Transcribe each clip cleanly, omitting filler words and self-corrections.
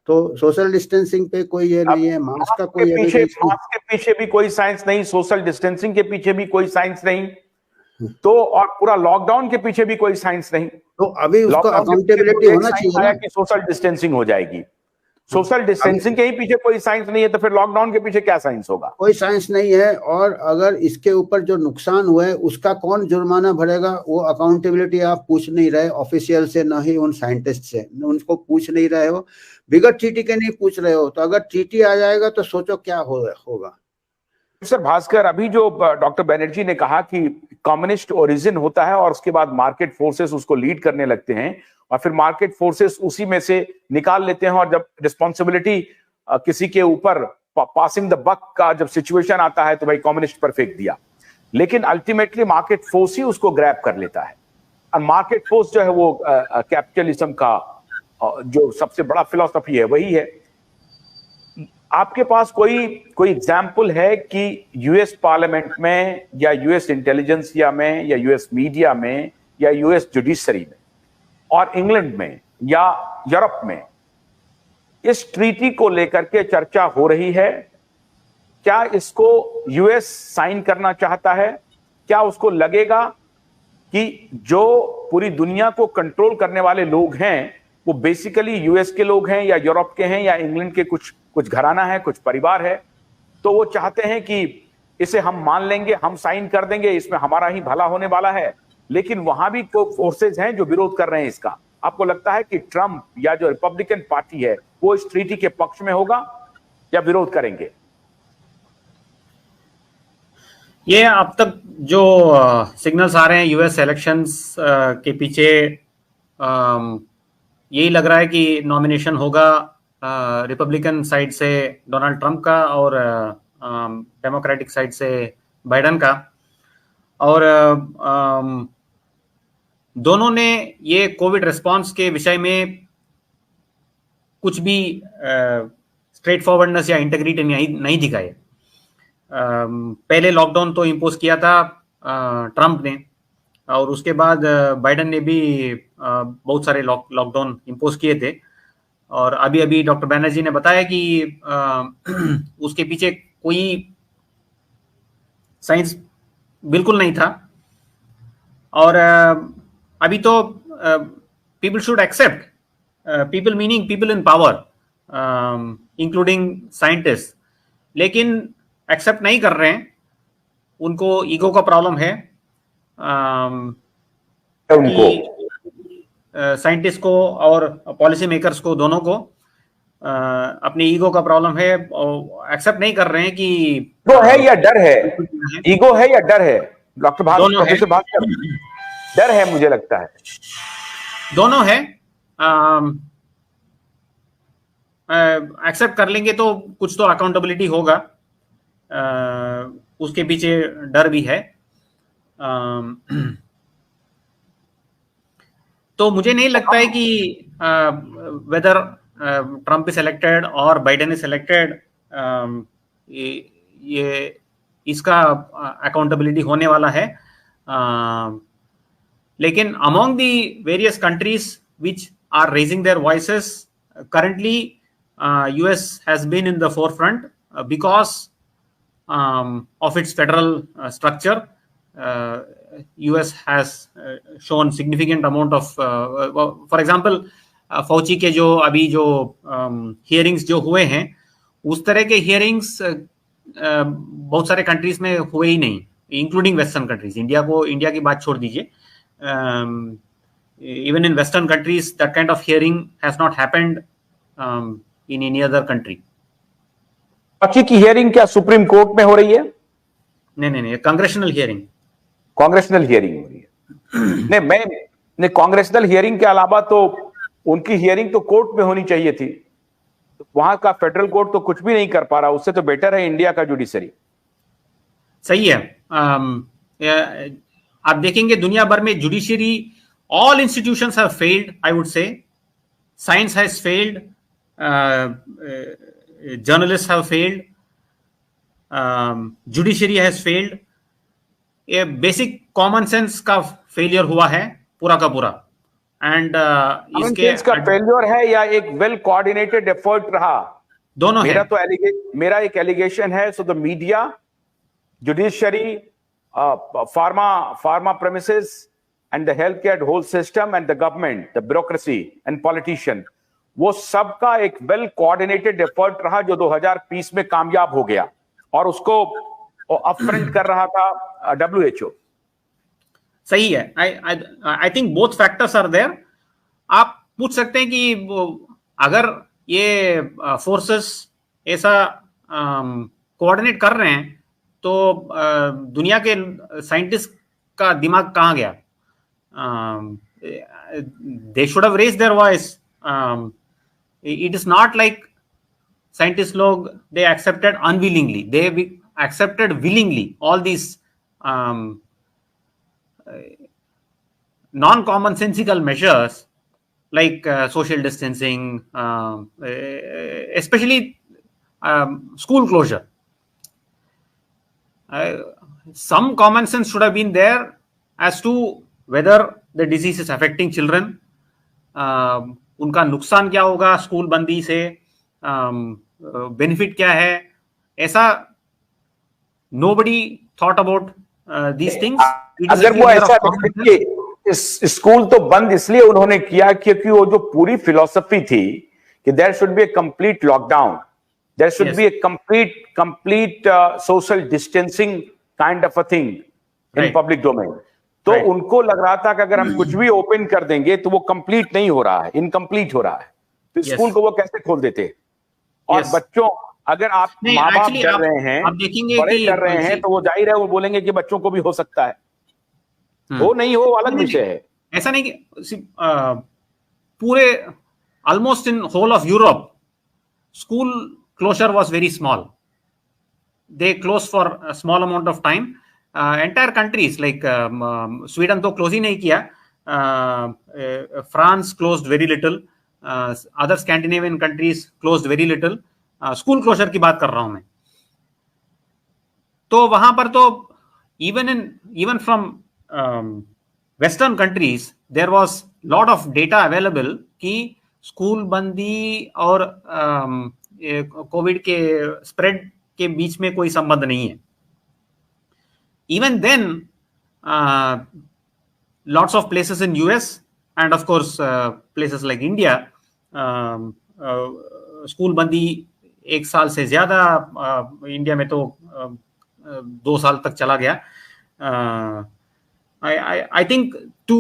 तो social distancing पे कोई ये नहीं है, मास्क का कोई एविडेंस, मास्क के पीछे भी कोई साइंस नहीं, सोशल डिस्टेंसिंग के पीछे भी कोई साइंस नहीं, तो और पूरा लॉकडाउन के पीछे भी कोई साइंस नहीं। तो अभी उसको अकाउंटेबिलिटी होना चाहिए ना कि सोशल डिस्टेंसिंग हो जाएगी। सोशल डिस्टेंसिंग के ही पीछे कोई साइंस नहीं है, तो फिर लॉकडाउन के पीछे क्या साइंस होगा? कोई साइंस नहीं है। और अगर इसके ऊपर जो नुकसान हुआ है उसका कौन जुर्माना भरेगा, वो अकाउंटेबिलिटी आप पूछ नहीं रहे ऑफिशियल से, ना ही उन साइंटिस्ट से, उनको पूछ नहीं रहे हो, बिगड़ टीटी के नहीं पूछ रहे हो। तो अगर टीटी आ जाएगा तो सोचो क्या होगा। सर भास्कर, अभी जो डॉक्टर बनर्जी ने कहा कि कम्युनिस्ट ओरिजिन होता है और उसके बाद मार्केट फोर्सेस उसको लीड करने लगते हैं, और फिर मार्केट फोर्सेस उसी में से निकाल लेते हैं, और जब रिस्पॉन्सिबिलिटी किसी के ऊपर पासिंग द बक का जब सिचुएशन आता है तो भाई कम्युनिस्ट पर फेंक दिया। लेकिन अल्टीमेटली मार्केट फोर्स ही उसको ग्रैब कर लेता है, और मार्केट फोर्स जो है वो कैपिटलिज्म का जो सबसे बड़ा फिलॉसफी है वही है। आपके पास कोई एग्जाम्पल है कि यूएस पार्लियामेंट में या यूएस इंटेलिजेंस में या यूएस मीडिया में या यूएस जुडिशरी में और इंग्लैंड में या यूरोप में इस ट्रीटी को लेकर के चर्चा हो रही है? क्या इसको यूएस साइन करना चाहता है? क्या उसको लगेगा कि जो पूरी दुनिया को कंट्रोल करने वाले लोग हैं वो बेसिकली यूएस के लोग हैं या यूरोप के हैं या इंग्लैंड के कुछ घराना है, कुछ परिवार है, तो वो चाहते हैं कि इसे हम मान लेंगे, हम साइन कर देंगे, इसमें हमारा ही भला होने वाला है। लेकिन वहां भी फोर्सेज हैं जो विरोध कर रहे हैं इसका। आपको लगता है कि ट्रंप या जो रिपब्लिकन पार्टी है वो इस ट्रीटी के पक्ष में होगा या विरोध करेंगे? ये अब तक जो सिग्नल्स आ रहे हैं यूएस इलेक्शंस के पीछे यही लग रहा है कि नॉमिनेशन होगा रिपब्लिकन साइड से डोनाल्ड ट्रंप का और डेमोक्रेटिक साइड से बाइडेन का। और दोनों ने ये कोविड रिस्पांस के विषय में कुछ भी स्ट्रेट फॉरवर्डनेस या इंटीग्रिटी नहीं दिखाए। पहले लॉकडाउन तो इम्पोज किया था ट्रंप ने, और उसके बाद बाइडेन ने भी बहुत सारे लॉकडाउन इम्पोज किए थे। और अभी डॉक्टर बनर्जी ने बताया कि उसके पीछे कोई साइंस बिल्कुल नहीं था। और अभी तो people should accept, people meaning people in power including scientist, लेकिन एक्सेप्ट नहीं कर रहे हैं। उनको ईगो का प्रॉब्लम है उनको, साइंटिस्ट को और पॉलिसी मेकर्स को, दोनों को अपनी ईगो का प्रॉब्लम है और एक्सेप्ट नहीं कर रहे हैं कि ईगो है या डर है? ईगो है या डर है डॉक्टर भास्कर? डर है मुझे लगता है, दोनों है। एक्सेप्ट कर लेंगे तो कुछ तो अकाउंटेबिलिटी होगा, उसके पीछे डर भी है। तो मुझे नहीं लगता है कि वेदर ट्रंप इज इलेक्टेड और बाइडेन इज इलेक्टेड ये इसका अकाउंटेबिलिटी होने वाला है। लेकिन among the various countries which are raising their voices currently US has been in the forefront because of its federal structure. US has shown significant amount of for example Fauci के जो अभी जो hearings जो हुए हैं, उस तरह के हियरिंग्स बहुत सारे कंट्रीज में हुए ही नहीं, इंक्लूडिंग वेस्टर्न कंट्रीज। इंडिया की बात छोड़ दीजिए, even in Western countries, that kind of hearing has not happened in any other country. बाकी की हियरिंग क्या सुप्रीम कोर्ट में हो रही है? नहीं, कांग्रेशनल हियरिंग हो रही है। नहीं, कांग्रेशनल हियरिंग के अलावा तो उनकी हियरिंग तो कोर्ट में होनी चाहिए थी। वहां का फेडरल कोर्ट तो कुछ भी नहीं कर पा रहा, उससे तो बेटर है इंडिया का जुडिशरी। सही है। आप देखेंगे दुनिया भर में judiciary, all institutions have failed, I would say. Science has failed, journalists have failed, judiciary has failed. ये बेसिक कॉमन सेंस का फेलियर हुआ है पूरा का पूरा। एंड कॉमन सेंस का फेल्योर है या एक वेल कोऑर्डिनेटेड एफर्ट रहा? दोनों है। मेरा एक एलिगेशन है, so the media, judiciary, pharma premises and the healthcare whole system and the government, the bureaucracy and politician, वो सबका एक वेल कोऑर्डिनेटेड एफर्ट रहा जो 2020 में कामयाब हो गया और उसको अपफ्रंट कर रहा था WHO। सही है। I think both factors are there. आप पूछ सकते हैं कि अगर ये फोर्सेस ऐसा कोऑर्डिनेट कर रहे हैं तो दुनिया के साइंटिस्ट का दिमाग कहाँ गया? They should have raised their voice. It is not like scientist लोग they accepted unwillingly, they accepted willingly all this non commonsensical measures like social distancing, especially school closure. Some common sense should have been there as to whether the disease is affecting children, उनका नुकसान क्या होगा school बंदी से, benefit क्या है, ऐसा nobody thought about these things. अगर वो ऐसा इस स्कूल तो बंद इसलिए उन्होंने किया क्योंकि वो जो पूरी फिलॉसफी थी कि there should be a complete lockdown, there should be a complete social distancing kind of a thing in public domain, तो उनको लग रहा था कि अगर हम कुछ भी ओपन कर देंगे तो वो कंप्लीट नहीं हो रहा है, इनकम्प्लीट हो रहा है, तो स्कूल को वो कैसे खोल देते? और बच्चों, अगर आप माँ बाप कर रहे हैं, बड़े कर रहे हैं, तो वो जाहिर है वो बोलेंगे कि बच्चों को भी हो सकता है, वो नहीं हो अलग विषय है। ऐसा नहीं कि पूरे almost in whole of Europe school closure was very small, they close for a small amount of time. Entire countries like Sweden तो क्लोज ही नहीं किया, France closed very little, other Scandinavian countries closed very little. School closure की बात कर रहा हूं मैं, तो वहां पर तो even from Western countries there was lot of data available कि स्कूल बंदी और कोविड के स्प्रेड के बीच में कोई संबंध नहीं है। Even then lots of places in US and of course places like India, school बंदी एक साल से ज्यादा, इंडिया में तो 2 साल तक चला गया। I think to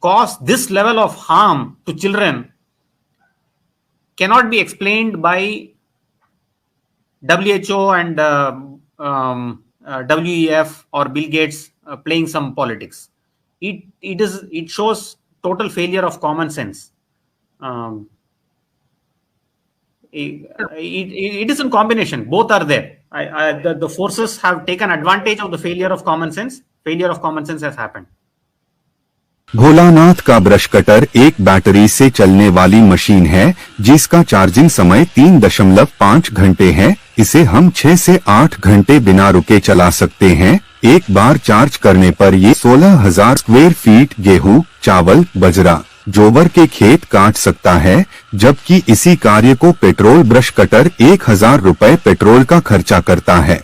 cause this level of harm to children cannot be explained by WHO and WEF or Bill Gates playing some politics. It shows total failure of common sense. It is in combination. Both are there. The forces have taken advantage of the failure of common sense. Failure of common sense has happened. Bholanath का brush cutter एक battery से चलने वाली machine है जिसका charging समय 3.5 घंटे है। इसे हम 6 से 8 घंटे बिना रुके चला सकते हैं। एक बार चार्ज करने पर ये 16,000 स्क्वायर फीट गेहूं, चावल, बजरा, जोबर के खेत काट सकता है, जबकि इसी कार्य को पेट्रोल ब्रश कटर 1,000 रुपए पेट्रोल का खर्चा करता है।